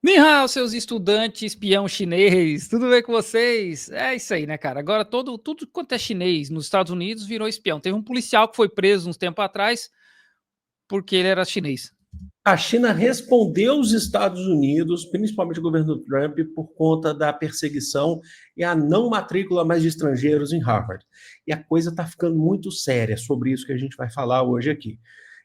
Ni hao, seus estudantes espião chinês, tudo bem com vocês? É isso aí, né, cara? Agora tudo quanto é chinês nos Estados Unidos virou espião. Teve um policial que foi preso uns tempos atrás porque ele era chinês. A China respondeu os Estados Unidos, principalmente o governo Trump, por conta da perseguição e a não matrícula mais de estrangeiros em Harvard. E a coisa está ficando muito séria sobre isso que a gente vai falar hoje aqui.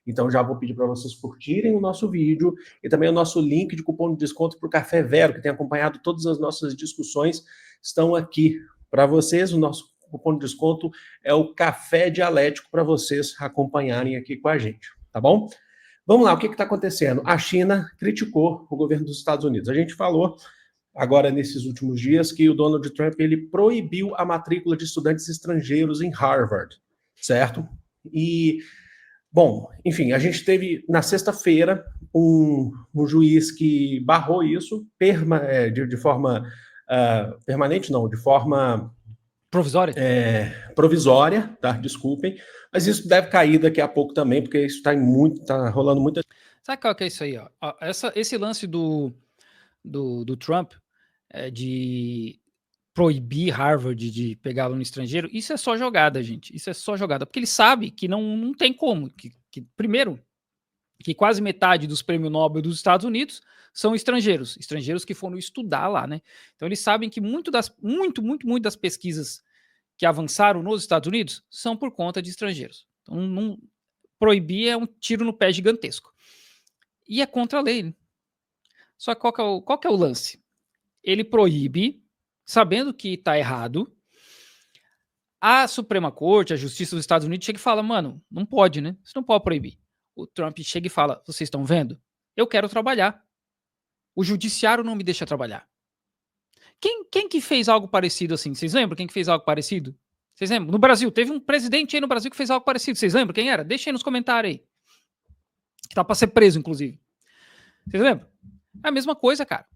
Então já vou pedir para vocês curtirem o nosso vídeo e também o nosso link de cupom de desconto para o Café Vero, que tem acompanhado todas as nossas discussões, estão aqui para vocês. O nosso cupom de desconto é o Café Dialético para vocês acompanharem aqui com a gente, tá bom? Vamos lá, o que está acontecendo? A China criticou o governo dos Estados Unidos. A gente falou agora nesses últimos dias que o Donald Trump ele proibiu a matrícula de estudantes estrangeiros em Harvard, certo? E, bom, enfim, a gente teve na sexta-feira um juiz que barrou isso de forma permanente, não, de forma Provisória? provisória, tá? Desculpem, mas isso deve cair daqui a pouco também, porque isso tá rolando muita. Sabe qual que é isso aí, ó? Esse lance do Trump de proibir Harvard de pegar aluno estrangeiro, isso é só jogada, gente. Isso é só jogada. Porque ele sabe que não tem como. Primeiro, que quase metade dos prêmios Nobel dos Estados Unidos são estrangeiros que foram estudar lá, né? Então eles sabem que muito das pesquisas que avançaram nos Estados Unidos são por conta de estrangeiros. Então proibir é um tiro no pé gigantesco. E é contra a lei. Né? Só que qual que é o lance? Ele proíbe, sabendo que está errado. A Suprema Corte, a Justiça dos Estados Unidos chega e fala, mano, não pode, né? Você não pode proibir. O Trump chega e fala, vocês estão vendo? Eu quero trabalhar. O judiciário não me deixa trabalhar. Quem que fez algo parecido assim? Vocês lembram quem que fez algo parecido? Vocês lembram? No Brasil, teve um presidente aí no Brasil que fez algo parecido. Vocês lembram quem era? Deixa aí nos comentários aí. Que tá pra ser preso, inclusive. Vocês lembram? É a mesma coisa, cara.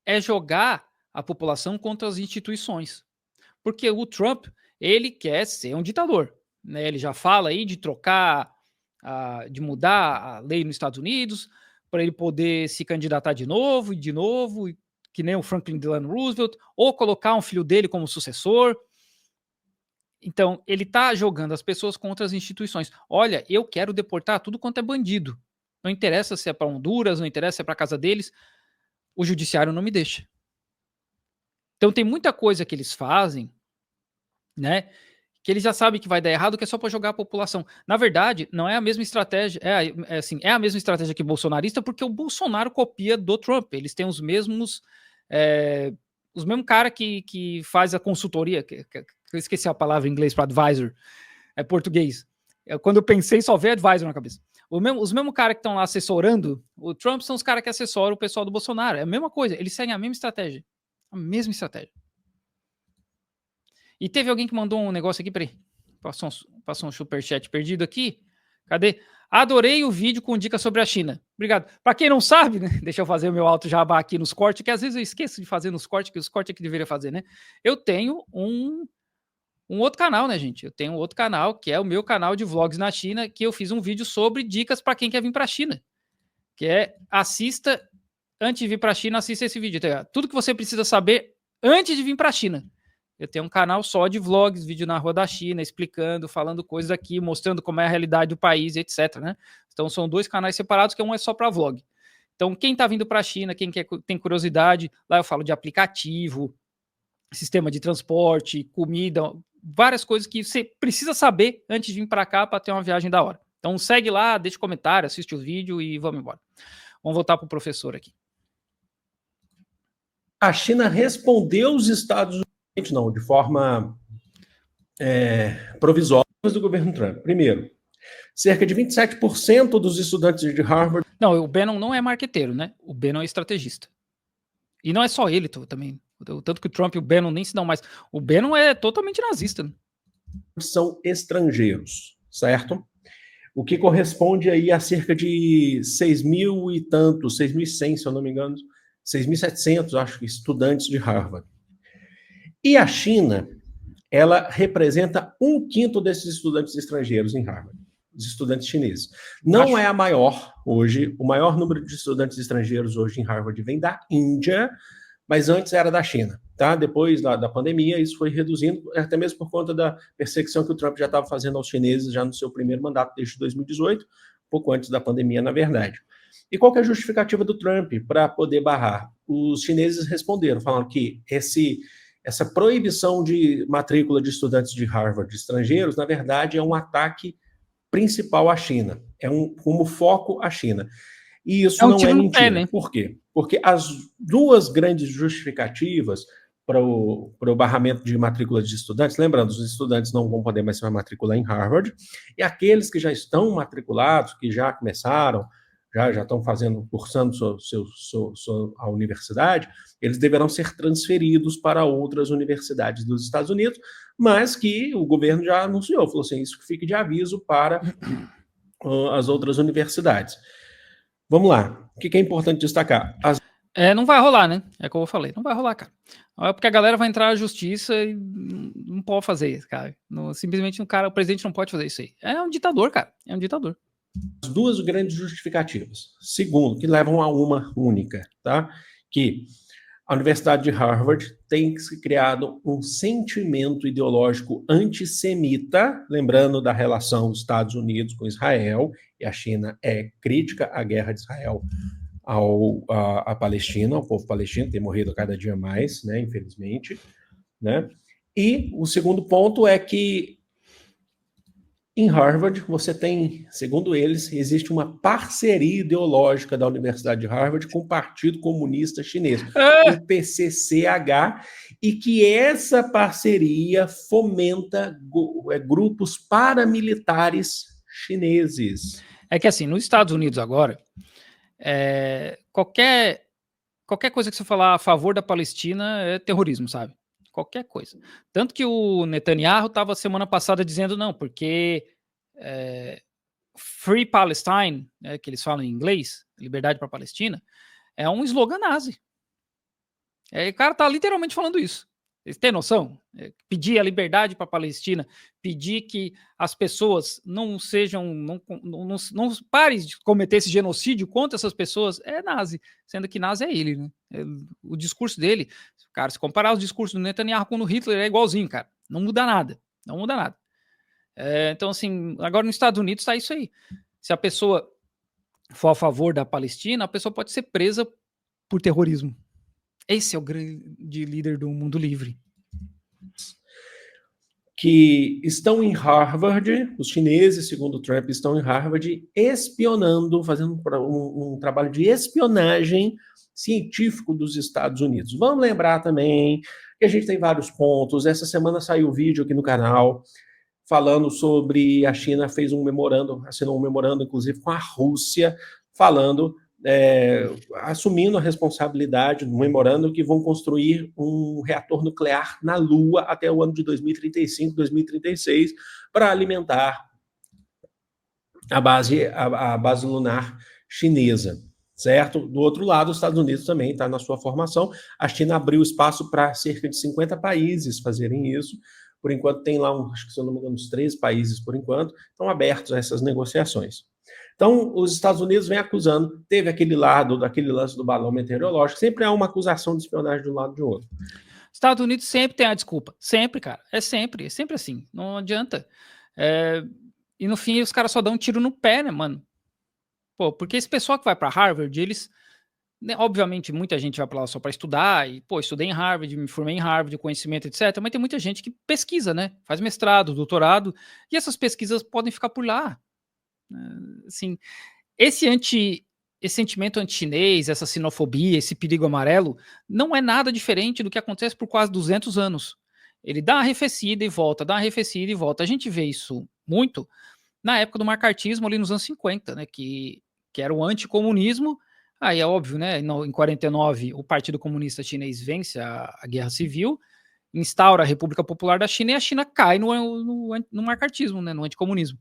É jogar a população contra as instituições. Porque o Trump, ele quer ser um ditador. Né? Ele já fala aí de trocar, de mudar a lei nos Estados Unidos, para ele poder se candidatar de novo, que nem o Franklin Delano Roosevelt, ou colocar um filho dele como sucessor. Então, ele está jogando as pessoas contra as instituições. Olha, eu quero deportar tudo quanto é bandido. Não interessa se é para Honduras, não interessa se é para casa deles. O judiciário não me deixa. Então, tem muita coisa que eles fazem, né? Que eles já sabem que vai dar errado, que é só para jogar a população. Na verdade, não é a mesma estratégia, é a mesma estratégia que bolsonarista, porque o Bolsonaro copia do Trump. Eles têm os mesmos cara que faz a consultoria, eu esqueci a palavra em inglês para advisor, é português. Quando eu pensei, só veio advisor na cabeça. Os mesmos caras que estão lá assessorando o Trump são os caras que assessoram o pessoal do Bolsonaro. É a mesma coisa, eles seguem a mesma estratégia. A mesma estratégia. E teve alguém que mandou um negócio aqui, peraí. Passou um superchat perdido aqui. Cadê? Adorei o vídeo com dicas sobre a China. Obrigado. Para quem não sabe, né? Deixa eu fazer o meu alto jabá aqui nos cortes, que às vezes eu esqueço de fazer nos cortes, que os cortes é que deveria fazer, né? Eu tenho um outro canal, né, gente? Eu tenho um outro canal, que é o meu canal de vlogs na China, que eu fiz um vídeo sobre dicas para quem quer vir para a China. Que é assista, antes de vir para a China, assista esse vídeo. Tá? Tudo que você precisa saber antes de vir para a China. Eu tenho um canal só de vlogs, vídeo na rua da China, explicando, falando coisas aqui, mostrando como é a realidade do país, etc. Né? Então são dois canais separados, que um é só para vlog. Então quem está vindo para a China, quem tem curiosidade, lá eu falo de aplicativo, sistema de transporte, comida, várias coisas que você precisa saber antes de vir para cá para ter uma viagem da hora. Então segue lá, deixa comentário, assiste o vídeo e vamos embora. Vamos voltar para o professor aqui. A China respondeu os Estados Unidos, não, de forma provisória do governo Trump. Primeiro, cerca de 27% dos estudantes de Harvard... Não, o Bannon não é marqueteiro, né? O Bannon é estrategista. E não é só ele também. Tanto que o Trump e o Bannon nem se dão mais. O Bannon é totalmente nazista. Né? São estrangeiros, certo? O que corresponde aí a cerca de 6 mil e tantos, 6.100, se eu não me engano, 6.700, acho que, estudantes de Harvard. E a China, ela representa 1/5 desses estudantes estrangeiros em Harvard. os estudantes chineses. Não é a maior hoje, o maior número de estudantes estrangeiros hoje em Harvard vem da Índia, mas antes era da China, tá? Depois da pandemia, isso foi reduzindo, até mesmo por conta da perseguição que o Trump já estava fazendo aos chineses já no seu primeiro mandato, desde 2018, pouco antes da pandemia, na verdade. E qual que é a justificativa do Trump para poder barrar? Os chineses responderam, falando que essa proibição de matrícula de estudantes de Harvard estrangeiros, na verdade, é um ataque principal à China, como foco à China. E isso não é mentira. Pé, né? Por quê? Porque as duas grandes justificativas para o barramento de matrícula de estudantes, lembrando, os estudantes não vão poder mais se matricular em Harvard, e aqueles que já estão matriculados, que já começaram, já estão cursando a universidade, eles deverão ser transferidos para outras universidades dos Estados Unidos, mas que o governo já anunciou, falou assim, isso fique de aviso para as outras universidades. Vamos lá. O que é importante destacar? Não vai rolar, né? É como eu falei, não vai rolar, cara. É porque a galera vai entrar na justiça e não pode fazer isso, cara. Simplesmente o presidente não pode fazer isso aí. É um ditador, cara. É um ditador. As duas grandes justificativas. Segundo, que levam a uma única, tá? Que a Universidade de Harvard tem se criado um sentimento ideológico antissemita, lembrando da relação dos Estados Unidos com Israel, e a China é crítica à guerra de Israel à Palestina, ao povo palestino, tem morrido a cada dia mais, né, infelizmente. Né? E o segundo ponto é que em Harvard, você tem, segundo eles, existe uma parceria ideológica da Universidade de Harvard com o Partido Comunista Chinês, o PCCH, e que essa parceria fomenta grupos paramilitares chineses. É que assim, nos Estados Unidos agora, qualquer coisa que você falar a favor da Palestina é terrorismo, sabe? Qualquer coisa. Tanto que o Netanyahu estava semana passada dizendo não, porque Free Palestine, que eles falam em inglês, liberdade para a Palestina, é um slogan nazi. O cara tá literalmente falando isso. Vocês têm noção? Pedir a liberdade para a Palestina, pedir que as pessoas não parem de cometer esse genocídio contra essas pessoas, é nazi, sendo que nazi é ele, né? O discurso dele, cara, se comparar os discursos do Netanyahu com o do Hitler, é igualzinho, cara. Não muda nada. Não muda nada. Então, assim, agora nos Estados Unidos tá isso aí. Se a pessoa for a favor da Palestina, a pessoa pode ser presa por terrorismo. Esse é o grande líder do mundo livre. Que estão em Harvard, os chineses, segundo Trump, estão em Harvard espionando, fazendo um trabalho de espionagem científico dos Estados Unidos. Vamos lembrar também que a gente tem vários pontos. Essa semana saiu um vídeo aqui no canal falando sobre a China assinou um memorando, inclusive, com a Rússia, falando assumindo a responsabilidade do memorando que vão construir um reator nuclear na Lua até o ano de 2035, 2036, para alimentar a base lunar chinesa, certo? Do outro lado, os Estados Unidos também está na sua formação. A China abriu espaço para cerca de 50 países fazerem isso. Por enquanto tem lá, acho que se eu não me engano, uns 13 países, por enquanto, estão abertos a essas negociações. Então, os Estados Unidos vem acusando, teve aquele lance do balão meteorológico, sempre há uma acusação de espionagem de um lado e de outro. Estados Unidos sempre tem a desculpa, sempre, cara, é sempre assim, não adianta. E no fim, os caras só dão um tiro no pé, né, mano? Pô, porque esse pessoal que vai para Harvard, eles, né, obviamente, muita gente vai para lá só para estudar, e, pô, estudei em Harvard, me formei em Harvard, conhecimento, etc. Mas tem muita gente que pesquisa, né? Faz mestrado, doutorado, e essas pesquisas podem ficar por lá. Assim, esse sentimento anti-chinês, essa sinofobia, esse perigo amarelo, não é nada diferente do que acontece por quase 200 anos. Ele dá uma arrefecida e volta, dá uma arrefecida e volta. A gente vê isso muito na época do macartismo, ali nos anos 50, né, que era o anticomunismo. Aí é óbvio, né, em 49 o Partido Comunista Chinês vence a Guerra Civil, instaura a República Popular da China e a China cai no macartismo, né, no anticomunismo.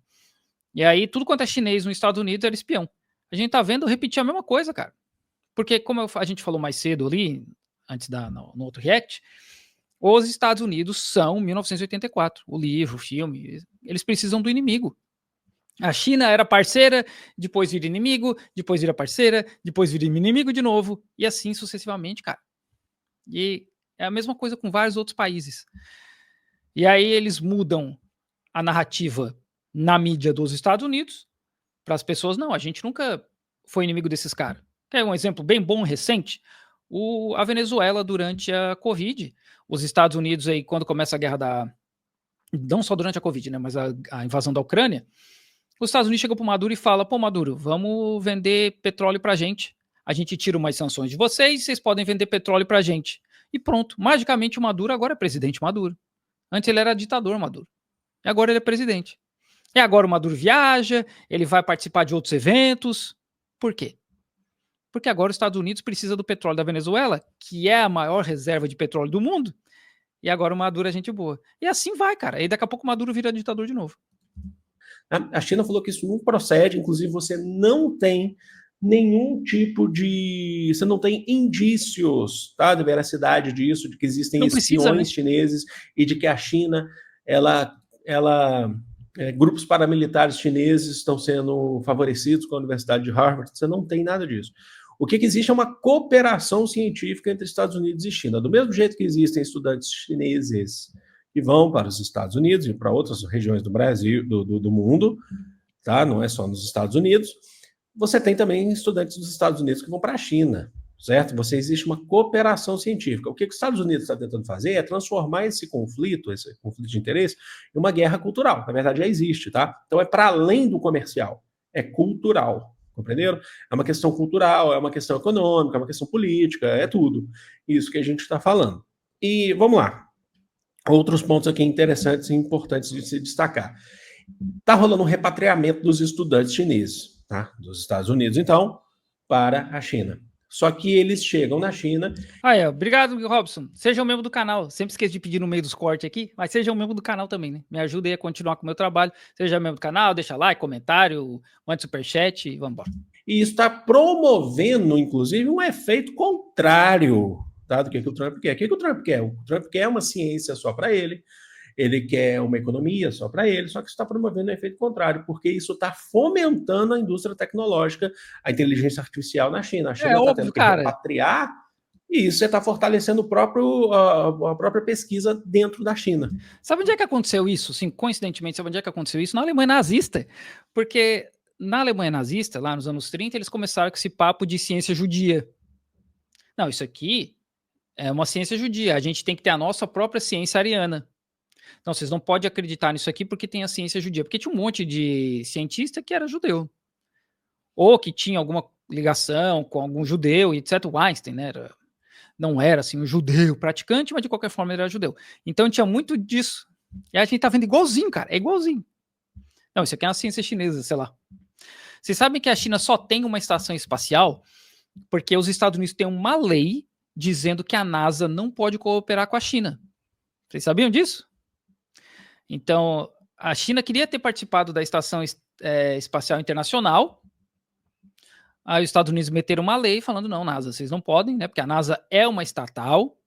E aí tudo quanto é chinês nos Estados Unidos era espião. A gente tá vendo repetir a mesma coisa, cara. Porque como a gente falou mais cedo ali, antes no outro react, os Estados Unidos são 1984. O livro, o filme, eles precisam do inimigo. A China era parceira, depois vira inimigo, depois vira parceira, depois vira inimigo de novo, e assim sucessivamente, cara. E é a mesma coisa com vários outros países. E aí eles mudam a narrativa na mídia dos Estados Unidos para as pessoas, não, a gente nunca foi inimigo desses caras. Quer um exemplo bem bom, recente? A Venezuela durante a Covid, os Estados Unidos aí, quando começa a guerra não só durante a Covid, né, mas a invasão da Ucrânia, os Estados Unidos chegam para o Maduro e fala, pô, Maduro, vamos vender petróleo para a gente tira umas sanções de vocês podem vender petróleo para a gente. E pronto, magicamente o Maduro agora é presidente Maduro. Antes ele era ditador Maduro. E agora ele é presidente. E agora o Maduro viaja, ele vai participar de outros eventos. Por quê? Porque agora os Estados Unidos precisa do petróleo da Venezuela, que é a maior reserva de petróleo do mundo, e agora o Maduro é gente boa. E assim vai, cara. E daqui a pouco o Maduro vira ditador de novo. A China falou que isso não procede, inclusive você não tem nenhum tipo de... Você não tem indícios, tá, de veracidade disso, de que existem espiões chineses e de que a China, grupos paramilitares chineses estão sendo favorecidos com a Universidade de Harvard. Você não tem nada disso. O que existe é uma cooperação científica entre Estados Unidos e China. Do mesmo jeito que existem estudantes chineses que vão para os Estados Unidos e para outras regiões do Brasil, do mundo, tá? Não é só nos Estados Unidos. Você tem também estudantes dos Estados Unidos que vão para a China, certo? Existe uma cooperação científica. O que os Estados Unidos está tentando fazer é transformar esse conflito de interesse, em uma guerra cultural. Na verdade, já existe, tá? Então é para além do comercial, é cultural. Compreenderam? É uma questão cultural, é uma questão econômica, é uma questão política, é tudo. Isso que a gente está falando. E vamos lá. Outros pontos aqui interessantes e importantes de se destacar. Está rolando um repatriamento dos estudantes chineses, tá? Dos Estados Unidos, então, para a China. Só que eles chegam na China... Obrigado, Robson. Seja um membro do canal. Sempre esqueço de pedir no meio dos cortes aqui, mas seja um membro do canal também, né? Me ajude aí a continuar com o meu trabalho. Seja membro do canal, deixa like, comentário, mande superchat e vamos embora. E isso está promovendo, inclusive, um efeito contrário, tá, do que o Trump quer. O que o Trump quer? O Trump quer uma ciência só para ele quer uma economia só para ele, só que isso está promovendo um efeito contrário, porque isso está fomentando a indústria tecnológica, a inteligência artificial na China. A China está tendo que repatriar, e isso está fortalecendo a própria pesquisa dentro da China. Sabe onde é que aconteceu isso? Sim, coincidentemente, sabe onde é que aconteceu isso? Na Alemanha nazista. Porque na Alemanha nazista, lá nos anos 30, eles começaram com esse papo de ciência judia. Não, isso aqui é uma ciência judia. A gente tem que ter a nossa própria ciência ariana. Então, vocês não podem acreditar nisso aqui porque tem a ciência judia. Porque tinha um monte de cientista que era judeu. Ou que tinha alguma ligação com algum judeu, e etc. O Einstein, né? Não era assim um judeu praticante, mas de qualquer forma ele era judeu. Então tinha muito disso. E a gente tá vendo igualzinho, cara. É igualzinho. Não, isso aqui é uma ciência chinesa, sei lá. Vocês sabem que a China só tem uma estação espacial porque os Estados Unidos têm uma lei dizendo que a NASA não pode cooperar com a China. Vocês sabiam disso? Então, a China queria ter participado da Estação Espacial Internacional. Aí os Estados Unidos meteram uma lei falando, não, NASA, vocês não podem, né? Porque a NASA é uma estatal.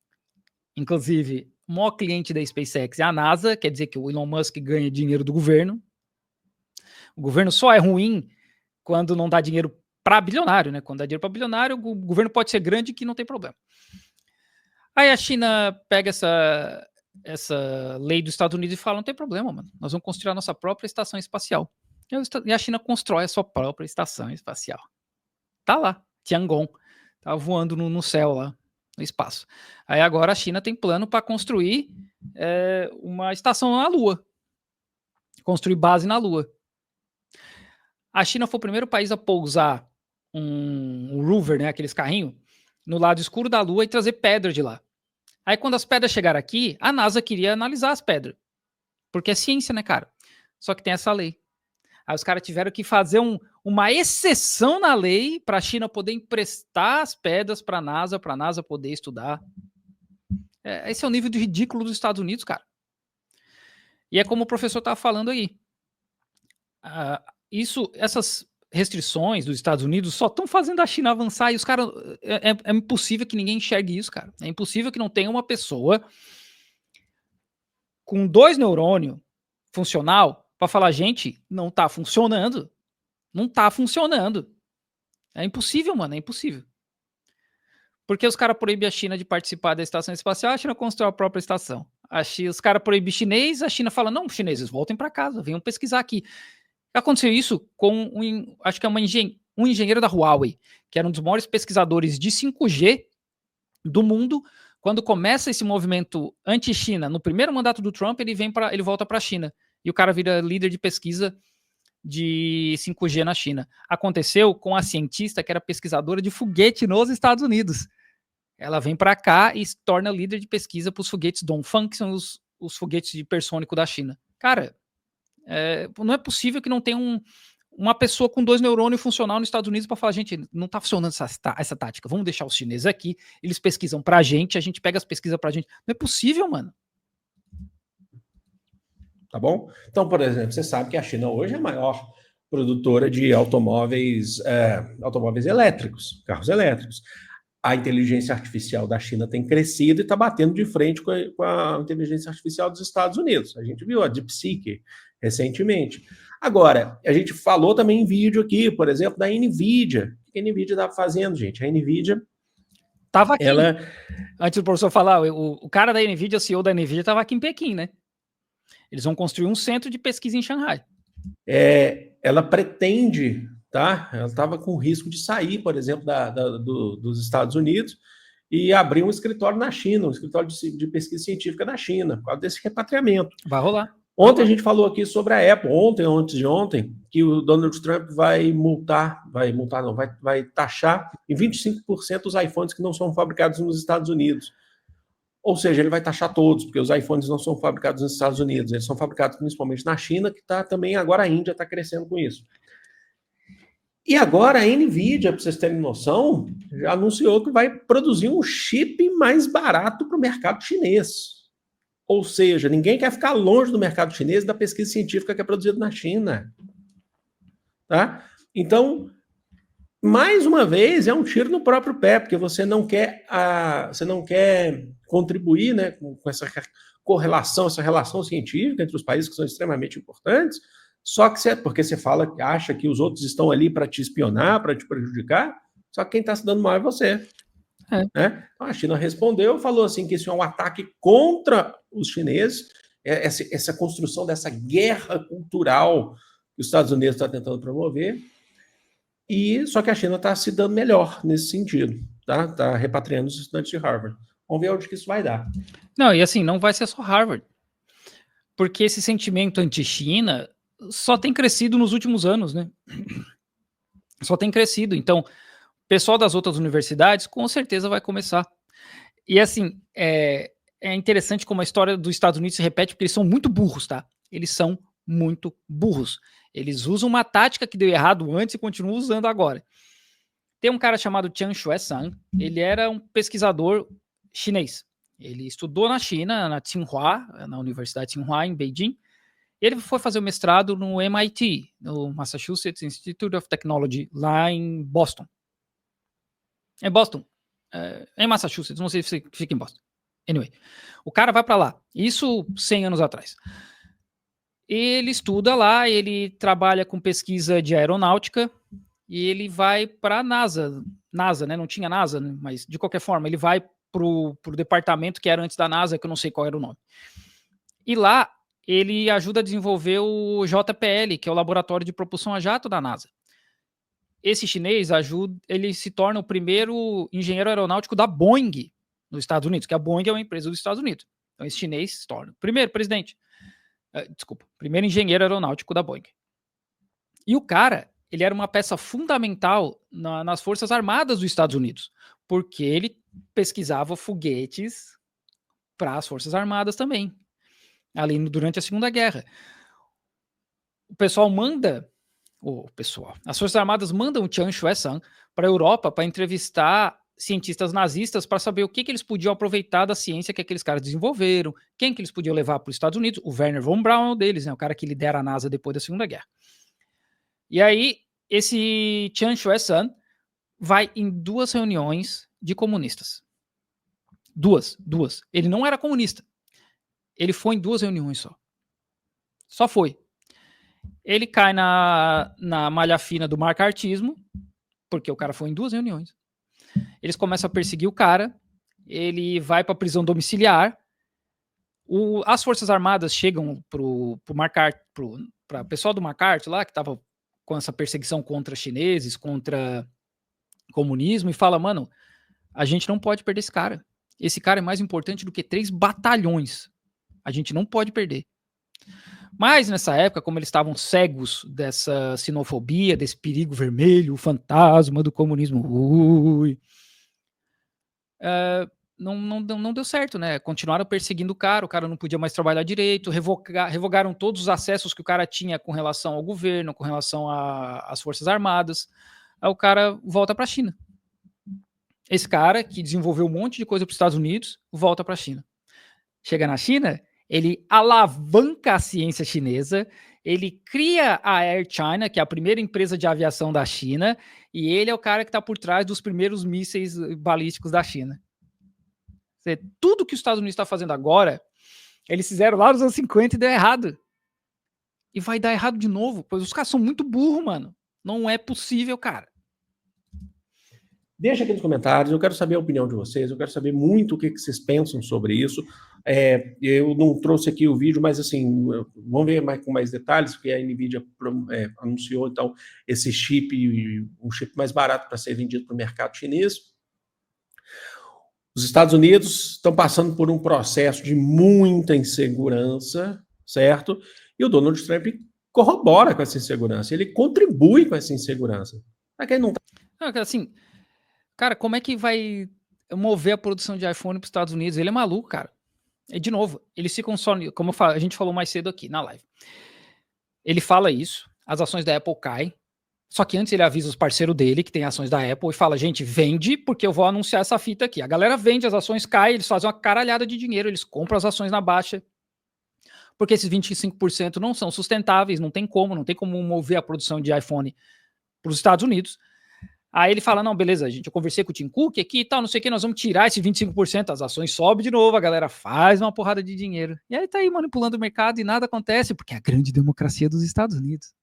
Inclusive, o maior cliente da SpaceX é a NASA, quer dizer que o Elon Musk ganha dinheiro do governo. O governo só é ruim quando não dá dinheiro para bilionário, né? Quando dá dinheiro para bilionário, o governo pode ser grande que não tem problema. Aí a China pega essa lei dos Estados Unidos e fala, não tem problema, mano. Nós vamos construir a nossa própria estação espacial. E a China constrói a sua própria estação espacial. Tá lá, Tiangong. Tá voando no céu lá, no espaço. Aí agora a China tem plano para construir uma estação na Lua. Construir base na Lua. A China foi o primeiro país a pousar um rover, né, aqueles carrinhos, no lado escuro da Lua e trazer pedra de lá. Aí quando as pedras chegaram aqui, a NASA queria analisar as pedras. Porque é ciência, né, cara? Só que tem essa lei. Aí os caras tiveram que fazer uma exceção na lei para a China poder emprestar as pedras para a NASA poder estudar. Esse é o nível de ridículo dos Estados Unidos, cara. E é como o professor estava falando aí. Essas restrições dos Estados Unidos só estão fazendo a China avançar e os caras... É impossível que ninguém enxergue isso, cara. É impossível que não tenha uma pessoa com 2 neurônios funcional para falar, gente, não tá funcionando. Não tá funcionando. É impossível, mano, é impossível. Porque os caras proíbem a China de participar da estação espacial, a China constrói a própria estação. Os caras proíbem chinês, a China fala, não, chineses, voltem para casa, venham pesquisar aqui. Aconteceu isso com acho que é um engenheiro da Huawei, que era um dos maiores pesquisadores de 5G do mundo. Quando começa esse movimento anti-China, no primeiro mandato do Trump, ele volta para a China. E o cara vira líder de pesquisa de 5G na China. Aconteceu com a cientista que era pesquisadora de foguete nos Estados Unidos. Ela vem para cá e se torna líder de pesquisa para os foguetes Dongfang, que são os foguetes hipersônico da China. Cara, não é possível que não tenha uma pessoa com 2 neurônios funcional nos Estados Unidos para falar, gente, não está funcionando essa tática, vamos deixar os chineses aqui, eles pesquisam para a gente pega as pesquisas para a gente. Não é possível, mano. Tá bom? Então, por exemplo, você sabe que a China hoje é a maior produtora de automóveis elétricos, carros elétricos. A inteligência artificial da China tem crescido e está batendo de frente com a inteligência artificial dos Estados Unidos. A gente viu a DeepSeek recentemente. Agora, a gente falou também em vídeo aqui, por exemplo, da NVIDIA. O que a NVIDIA está fazendo, gente? A NVIDIA... Tava aqui. Antes do professor falar, o cara da NVIDIA, o CEO da NVIDIA, estava aqui em Pequim, né? Eles vão construir um centro de pesquisa em Xangai. Ela pretende... Tá? Ela estava com risco de sair, por exemplo, dos Estados Unidos e abrir um escritório na China, um escritório de pesquisa científica na China, por causa desse repatriamento. Vai rolar. Ontem a gente falou aqui sobre a Apple, antes de ontem, que o Donald Trump vai taxar em 25% os iPhones que não são fabricados nos Estados Unidos. Ou seja, ele vai taxar todos, porque os iPhones não são fabricados nos Estados Unidos, eles são fabricados principalmente na China, que está também, agora a Índia está crescendo com isso. E agora a NVIDIA, para vocês terem noção, já anunciou que vai produzir um chip mais barato para o mercado chinês. Ou seja, ninguém quer ficar longe do mercado chinês da pesquisa científica que é produzida na China. Tá? Então, mais uma vez, é um tiro no próprio pé, porque você não quer contribuir, né, com essa correlação, essa relação científica entre os países que são extremamente importantes. Só que porque você acha que os outros estão ali para te espionar, para te prejudicar, só que quem está se dando mal é você. Né? Então a China respondeu, falou assim que isso é um ataque contra os chineses, essa construção dessa guerra cultural que os Estados Unidos estão tentando promover, só que a China está se dando melhor nesse sentido, tá? Está repatriando os estudantes de Harvard. Vamos ver onde que isso vai dar. Não, e assim, não vai ser só Harvard, porque esse sentimento anti-China só tem crescido nos últimos anos, né? Só tem crescido. Então, o pessoal das outras universidades com certeza vai começar. E assim, é interessante como a história dos Estados Unidos se repete, porque eles são muito burros, tá? Eles são muito burros. Eles usam uma tática que deu errado antes e continuam usando agora. Tem um cara chamado Chen Xueshan, ele era um pesquisador chinês. Ele estudou na China, na Tsinghua, na Universidade Tsinghua, em Beijing. Ele foi fazer o mestrado no MIT, no Massachusetts Institute of Technology, lá em Boston. Em Boston. Em Massachusetts, não sei se fica em Boston. Anyway, o cara vai para lá. Isso 100 anos atrás. Ele estuda lá, ele trabalha com pesquisa de aeronáutica e ele vai para a NASA. NASA, né? Não tinha NASA, né? Mas de qualquer forma, ele vai pro departamento que era antes da NASA, que eu não sei qual era o nome. E lá ele ajuda a desenvolver o JPL, que é o Laboratório de Propulsão a Jato da NASA. Esse chinês ele se torna o primeiro engenheiro aeronáutico da Boeing nos Estados Unidos, que a Boeing é uma empresa dos Estados Unidos. Então esse chinês se torna o primeiro primeiro engenheiro aeronáutico da Boeing. E o cara, ele era uma peça fundamental nas Forças Armadas dos Estados Unidos, porque ele pesquisava foguetes para as Forças Armadas também, ali durante a Segunda Guerra. As Forças Armadas mandam o Chen Xueshan para a Europa para entrevistar cientistas nazistas para saber o que eles podiam aproveitar da ciência que aqueles caras desenvolveram, quem que eles podiam levar para os Estados Unidos. O Wernher von Braun é um deles, né, o cara que lidera a NASA depois da Segunda Guerra. E aí, esse Chen Xueshan vai em 2 reuniões de comunistas. Duas. Ele não era comunista. Ele foi em 2 reuniões só. Só foi. Ele cai na malha fina do macartismo, porque o cara foi em 2 reuniões. Eles começam a perseguir o cara, ele vai para a prisão domiciliar, as Forças Armadas chegam para o pessoal do McCarthy lá, que estava com essa perseguição contra chineses, contra comunismo, e fala, mano, a gente não pode perder esse cara. Esse cara é mais importante do que 3 batalhões. A gente não pode perder. Mas nessa época, como eles estavam cegos dessa sinofobia, desse perigo vermelho, o fantasma do comunismo, não deu certo, né? Continuaram perseguindo o cara não podia mais trabalhar direito, revogaram todos os acessos que o cara tinha com relação ao governo, com relação às Forças Armadas. Aí o cara volta para a China. Esse cara, que desenvolveu um monte de coisa para os Estados Unidos, volta para a China. Chega na China, ele alavanca a ciência chinesa, ele cria a Air China, que é a primeira empresa de aviação da China, e ele é o cara que está por trás dos primeiros mísseis balísticos da China. Tudo que os Estados Unidos está fazendo agora, eles fizeram lá nos anos 50 e deu errado. E vai dar errado de novo, pois os caras são muito burros, mano. Não é possível, cara. Deixa aqui nos comentários, eu quero saber a opinião de vocês, eu quero saber muito o que vocês pensam sobre isso. Eu não trouxe aqui o vídeo, mas assim, vamos ver com mais detalhes, porque a NVIDIA anunciou então esse chip, um chip mais barato para ser vendido para o mercado chinês. Os Estados Unidos estão passando por um processo de muita insegurança, certo? E o Donald Trump corrobora com essa insegurança, ele contribui com essa insegurança. Para quem não assim, cara, como é que vai mover a produção de iPhone para os Estados Unidos? Ele é maluco, cara. E, de novo, eles ficam só, como a gente falou mais cedo aqui na live. Ele fala isso, as ações da Apple caem, só que antes ele avisa os parceiros dele, que tem ações da Apple, e fala, gente, vende, porque eu vou anunciar essa fita aqui. A galera vende, as ações caem, eles fazem uma caralhada de dinheiro, eles compram as ações na baixa, porque esses 25% não são sustentáveis, não tem como mover a produção de iPhone para os Estados Unidos. Aí ele fala, não, beleza, gente, eu conversei com o Tim Cook aqui e tal, não sei o que, nós vamos tirar esse 25%, as ações sobem de novo, a galera faz uma porrada de dinheiro. E aí tá aí manipulando o mercado e nada acontece, porque é a grande democracia dos Estados Unidos.